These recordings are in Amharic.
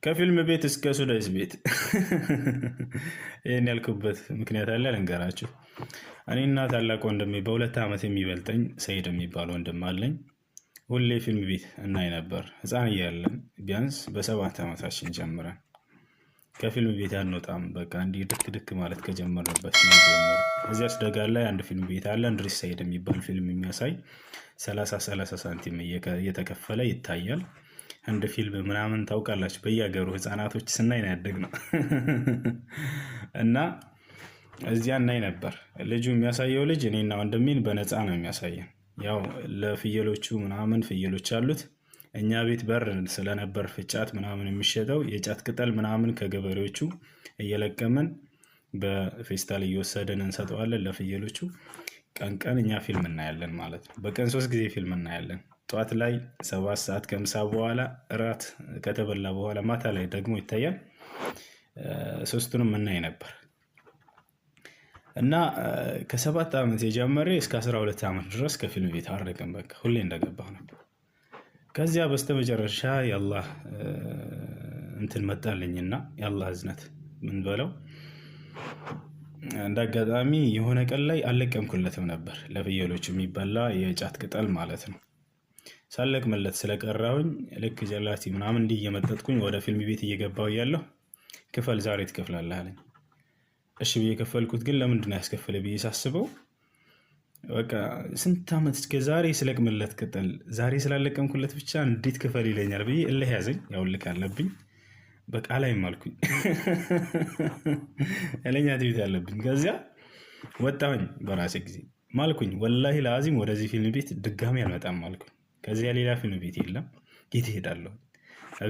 ከፊልም ቤት እስከ ሱዳይስ ቤት ይህን ያልኩበት ምክንያት አለ ልንገራችሁ። እኔና ታላቅ ወንድሜ በሁለት ዓመት የሚበልጠኝ ሰይድ የሚባል ወንድም አለኝ። ሁሌ ፊልም ቤት እናይ ነበር ህፃን እያለን ቢያንስ በ7 ዓመታችን ጀምረን ከፊልም ቤት አንወጣም። በቃ እንዲህ ድክ ድክ ማለት ከጀመርንበት ነው ጀምሮ። እዚያስ ደጋ ላይ አንድ ፊልም ቤት አለ፣ እንድሪስ ሰይድ የሚባል ፊልም የሚያሳይ 30 ሳንቲም እየተከፈለ ይታያል። እንደ ፊልም ምናምን ታውቃላችሁ፣ በየሀገሩ ህፃናቶች ስናይ ነው ያደግነው። እና እዚያ እናይ ነበር። ልጁ የሚያሳየው ልጅ እኔና ወንድሜን በነፃ ነው የሚያሳየን። ያው ለፍየሎቹ ምናምን ፍየሎች አሉት። እኛ ቤት በር ስለነበር ፍጫት ምናምን የሚሸጠው የጫት ቅጠል ምናምን ከገበሬዎቹ እየለቀመን በፌስታል እየወሰደን እንሰጠዋለን ለፍየሎቹ። ቀን ቀን እኛ ፊልም እናያለን ማለት ነው። በቀን 3 ጊዜ ፊልም እናያለን። ጠዋት ላይ 7 ሰዓት ከምሳ በኋላ፣ እራት ከተበላ በኋላ፣ ማታ ላይ ደግሞ ይታያል። ሶስቱንም እናይ ነበር እና ከ7 ዓመት የጀመረ እስከ 12 ዓመት ድረስ ከፊልም ቤት አረቀን። በቃ ሁሌ እንደገባሁ ነበር። ከዚያ በስተመጨረሻ የአላህ እንትን መጣልኝና የአላህ እዝነት ምን በለው እንዳጋጣሚ የሆነ ቀን ላይ አልለቀምኩለትም ነበር። ለፍየሎች የሚበላ የጫት ቅጠል ማለት ነው። ሳለቅምለት ስለቀራሁኝ ልክ ጀላቲ ምናምን እንዲህ እየመጠጥኩኝ ወደ ፊልም ቤት እየገባሁ እያለሁ ክፈል ዛሬ ትከፍላለህ አለኝ። እሺ ብዬ ከፈልኩት። ግን ለምንድን ነው ያስከፈለ ብዬ ሳስበው በቃ ስንት ዓመት እስከ ዛሬ ስለቅምለት ቅጠል ዛሬ ስላለቀምኩለት ብቻ እንዴት ክፈል ይለኛል ብዬ እልህ ያዘኝ። ያው ልክ አለብኝ በቃ ላይም አልኩኝ። እለኛ ትቤት ያለብኝ። ከዚያ ወጣሁኝ በራሴ ጊዜ ማልኩኝ። ወላሂ ለአዚም ወደዚህ ፊልም ቤት ድጋሚ አልመጣም አልኩኝ። ከዚያ ሌላ ፊልም ቤት የለም። የት እሄዳለሁ?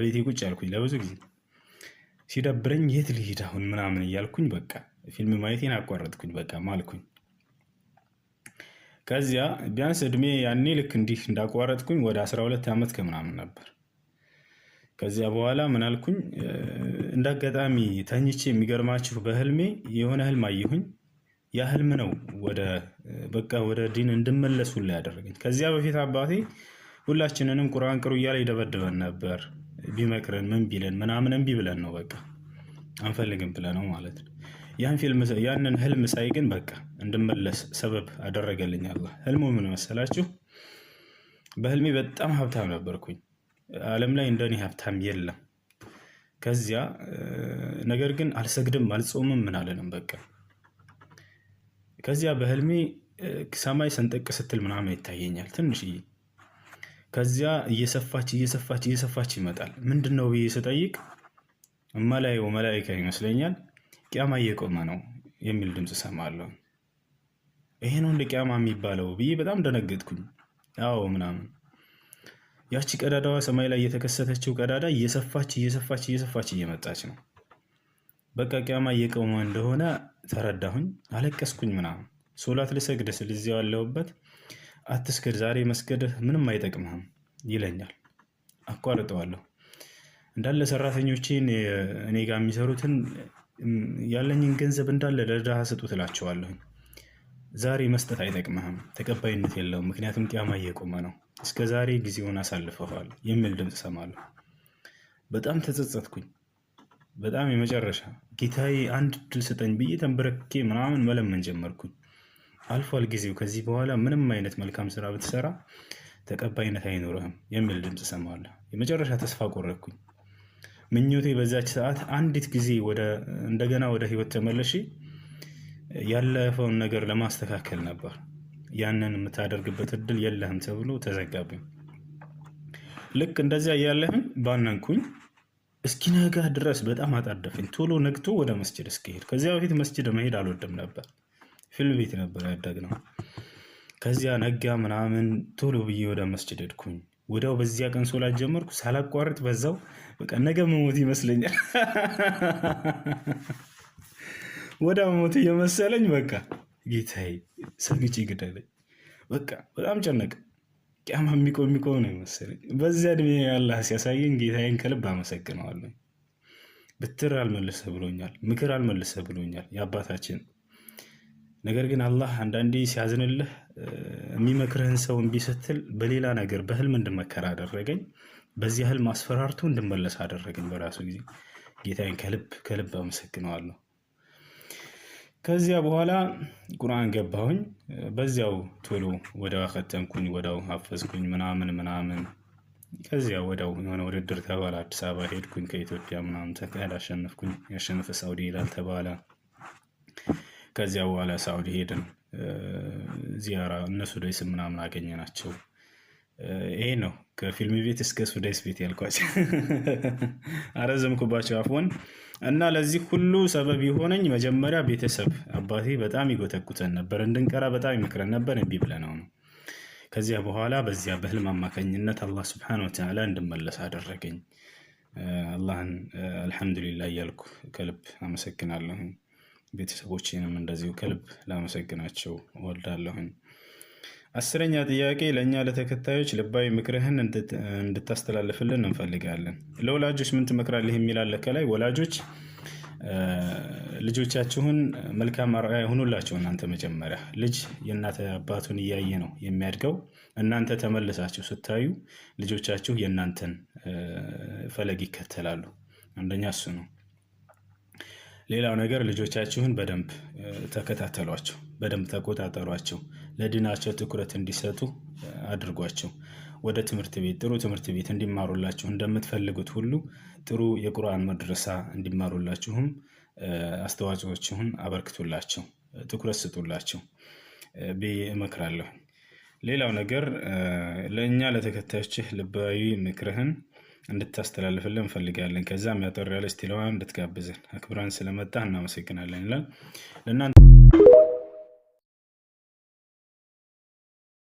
ቤቴ ቁጭ አልኩኝ ለብዙ ጊዜ። ሲደብረኝ የት ልሂድ አሁን ምናምን እያልኩኝ በቃ ፊልም ማየቴን አቋረጥኩኝ። በቃ ማልኩኝ። ከዚያ ቢያንስ እድሜ ያኔ ልክ እንዲህ እንዳቋረጥኩኝ ወደ 12 ዓመት ከምናምን ነበር። ከዚያ በኋላ ምን አልኩኝ፣ እንዳጋጣሚ ተኝቼ የሚገርማችሁ በህልሜ የሆነ ህልም አየሁኝ። ያ ህልም ነው ወደ ዲን እንድመለስ ሁላ ያደረገኝ። ከዚያ በፊት አባቴ ሁላችንንም ቁርአን ቅሩ እያለ ይደበድበን ነበር። ቢመክረን ምን ቢለን ምናምን እምቢ ብለን ነው በቃ አንፈልግም ብለን ነው ማለት ነው። ያንን ህልም ሳይ ግን በቃ እንድመለስ ሰበብ አደረገልኝ አላህ። ህልሙ ምን መሰላችሁ? በህልሜ በጣም ሀብታም ነበርኩኝ። ዓለም ላይ እንደኔ ሀብታም የለም። ከዚያ ነገር ግን አልሰግድም አልጾምም ምን አለንም በቃ። ከዚያ በህልሜ ሰማይ ሰንጠቅ ስትል ምናምን ይታየኛል ትንሽዬ። ከዚያ እየሰፋች ይመጣል። ምንድነው ብዬ ስጠይቅ እማላየው መላኢካ ይመስለኛል። ቂያማ እየቆመ ነው የሚል ድምፅ ሰማለሁ። ይሄ ነው እንደ ቂያማ የሚባለው ብዬ በጣም ደነገጥኩኝ። አዎ ምናምን ያቺ ቀዳዳዋ ሰማይ ላይ የተከሰተችው ቀዳዳ እየሰፋች እየመጣች ነው። በቃ ቂያማ እየቆመ እንደሆነ ተረዳሁኝ። አለቀስኩኝ ምናምን። ሶላት ልሰግድ ስል እዚያው ያለሁበት አትስገድ ዛሬ መስገድህ ምንም አይጠቅምህም ይለኛል። አቋርጠዋለሁ። እንዳለ ሰራተኞቼን እኔ ጋር የሚሰሩትን ያለኝን ገንዘብ እንዳለ ለድሃ ስጡት እላቸዋለሁኝ። ዛሬ መስጠት አይጠቅምህም፣ ተቀባይነት የለውም፣ ምክንያቱም ቂያማ እየቆመ ነው፣ እስከ ዛሬ ጊዜውን አሳልፈዋል የሚል ድምፅ ሰማለሁ። በጣም ተጸጸትኩኝ። በጣም የመጨረሻ ጌታዬ አንድ ድል ስጠኝ ብዬ ተንበረክኬ ምናምን መለመን ጀመርኩኝ። አልፏል ጊዜው፣ ከዚህ በኋላ ምንም አይነት መልካም ስራ ብትሰራ ተቀባይነት አይኖርህም የሚል ድምፅ ሰማለሁ። የመጨረሻ ተስፋ ቆረጥኩኝ። ምኞቴ በዛች ሰዓት አንዲት ጊዜ እንደገና ወደ ህይወት ተመለሽ ያለፈውን ነገር ለማስተካከል ነበር። ያንን የምታደርግበት እድል የለህም ተብሎ ተዘጋብኝ። ልክ እንደዚያ እያለህም ባነንኩኝ። እስኪነጋ ድረስ በጣም አጣደፈኝ። ቶሎ ነግቶ ወደ መስጅድ እስክሄድ። ከዚያ በፊት መስጅድ መሄድ አልወድም ነበር። ፊልም ቤት ነበር ያደግነው። ከዚያ ነጋ ምናምን ቶሎ ብዬ ወደ መስጅድ ሄድኩኝ። ወዲያው በዚያ ቀን ሶላት ጀመርኩ ሳላቋርጥ። በዛው በቃ ነገ መሞት ይመስለኛል። ወደ መሞት እየመሰለኝ በቃ ጌታዬ ሰግጪ ግደለኝ። በቃ በጣም ጨነቀ። ቂያማ የሚቆም ነው ይመስለኝ። በዚያ እድሜ አላህ ሲያሳየኝ ጌታዬን ከልብ አመሰግነዋለሁ። ብትር አልመልሰ ብሎኛል፣ ምክር አልመልሰ ብሎኛል የአባታችን። ነገር ግን አላህ አንዳንዴ ሲያዝንልህ የሚመክርህን ሰው እምቢ ስትል በሌላ ነገር በህልም እንድመከር አደረገኝ። በዚህ ያህል ማስፈራርቶ እንድመለስ አደረገኝ በራሱ ጊዜ። ጌታዬን ከልብ ከልብ አመሰግነዋለሁ። ከዚያ በኋላ ቁርአን ገባሁኝ። በዚያው ቶሎ ወዲያው አከተምኩኝ፣ ወዲያው ሀፈዝኩኝ ምናምን ምናምን። ከዚያ ወዲያው የሆነ ውድድር ተባለ፣ አዲስ አበባ ሄድኩኝ ከኢትዮጵያ ምናምን ተካሄድ፣ አሸነፍኩኝ። ያሸነፈ ሳውዲ ይላል ተባለ። ከዚያ በኋላ ሳውዲ ሄድን ዚያራ፣ እነ ሱዳይስ ምናምን አገኘናቸው። ይሄ ነው ከፊልም ቤት እስከ ሱዳይስ ቤት ያልኳቸው። አረዘምኩባቸው አፎን። እና ለዚህ ሁሉ ሰበብ የሆነኝ መጀመሪያ ቤተሰብ፣ አባቴ በጣም ይጎተኩተን ነበር፣ እንድንቀራ በጣም ይመክረን ነበር፣ እምቢ ብለነው ነው። ከዚያ በኋላ በዚያ በህልም አማካኝነት አላህ ሱብሓነሁ ወተዓላ እንድመለስ አደረገኝ። አላህን አልሐምዱሊላህ እያልኩ ከልብ አመሰግናለሁኝ። ቤተሰቦቼንም እንደዚሁ ከልብ ላመሰግናቸው እወዳለሁኝ። 10ኛ ጥያቄ፣ ለእኛ ለተከታዮች ልባዊ ምክርህን እንድታስተላልፍልን እንፈልጋለን። ለወላጆች ምን ትመክራለህ የሚል አለ ከላይ። ወላጆች ልጆቻችሁን መልካም አርአያ ይሁኑላቸው። እናንተ መጀመሪያ ልጅ የእናት አባቱን እያየ ነው የሚያድገው። እናንተ ተመልሳችሁ ስታዩ ልጆቻችሁ የእናንተን ፈለግ ይከተላሉ። አንደኛ እሱ ነው። ሌላው ነገር ልጆቻችሁን በደንብ ተከታተሏቸው፣ በደንብ ተቆጣጠሯቸው። ለዲናቸው ትኩረት እንዲሰጡ አድርጓቸው። ወደ ትምህርት ቤት፣ ጥሩ ትምህርት ቤት እንዲማሩላችሁ እንደምትፈልጉት ሁሉ ጥሩ የቁርአን መድረሳ እንዲማሩላችሁም አስተዋጽኦችሁን አበርክቱላቸው፣ ትኩረት ስጡላቸው ብዬ እመክራለሁ። ሌላው ነገር ለእኛ ለተከታዮችህ ልባዊ ምክርህን እንድታስተላልፍልን እንፈልጋለን። ከዛም ያጠር ያለ ስቲለዋ እንድትጋብዘን አክብራን ስለመጣ እናመሰግናለን ይላል። ለእናንተ